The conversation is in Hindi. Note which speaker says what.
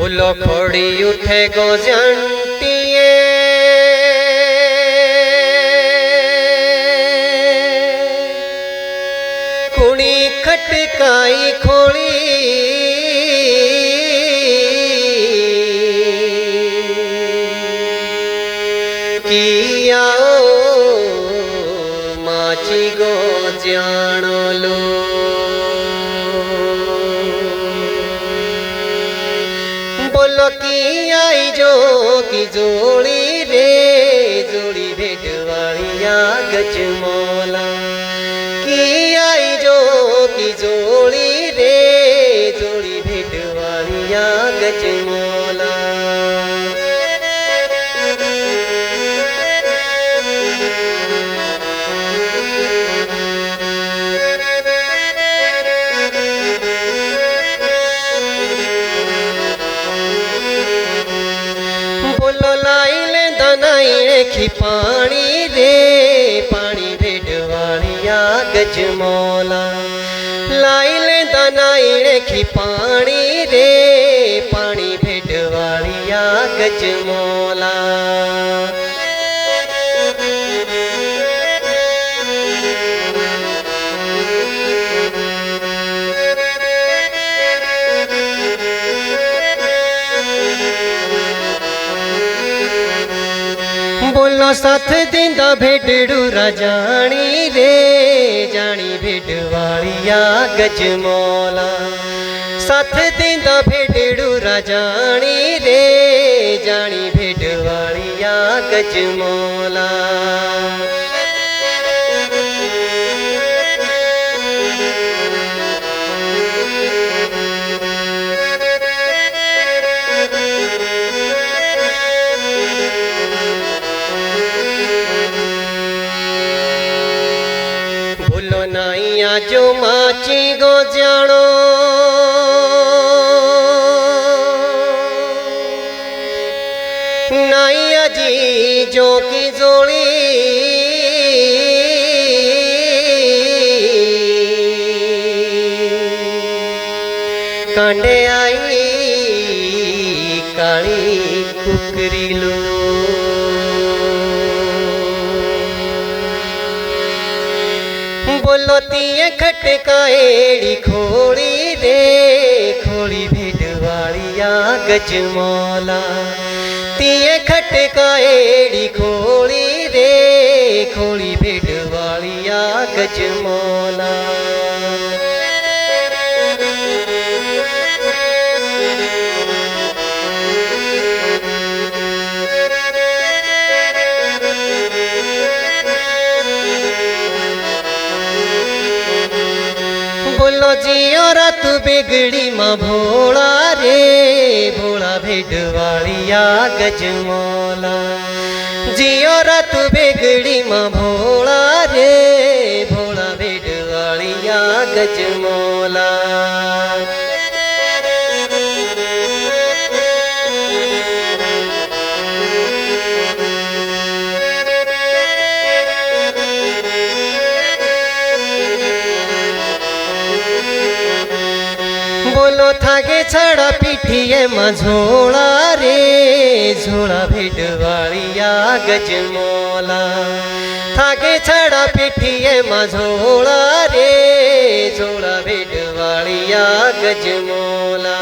Speaker 1: बोलो खोड़ी उठे गो जंटिए कुणी खटकाई खोली किया माची गो जान लो बोलो की आई जो की जोड़ी रे जोड़ी भेटवाड़िया गजमौला की आई जो की जोड़ी रे जोड़ी भेटवाड़िया गजमौला खी पानी रे पानी भेटवाड़िया गजमौला लाई ले दानाई खी पानी रे पानी भेटवाड़िया गजमौला बोलो साथ दिंदा भेटड़ू राजानी रे जानी भेटवाड़िया गजमौला साथ दिंदा भेटड़ू राजानी रे जानी भेटवाड़िया गजमौला नाइया जो माची गो जानो नाइया जी जो की जोड़ी कांडे आई काली कुकरी लो बोलो तिये खटकाएड़ी खोड़ी रे खोड़ी भेटवाड़िया गजमौला तिये खटकाएड़ी खोड़ी रे खोड़ी भेटवाड़िया गजमौला बोलो जियो रात बिगड़ी माँ भोला रे भोला भेटवाड़िया गजमौला जियो रात बिगड़ी माँ भोला रे भोला भेटवाड़िया गजमौला बोलो थागे छड़ा पीठिए माँ झोला रे झोला भेटवाड़िया गजमौला थागे छड़ा पीठिए माँ झोला रे झोला भेटवाड़िया गजमौला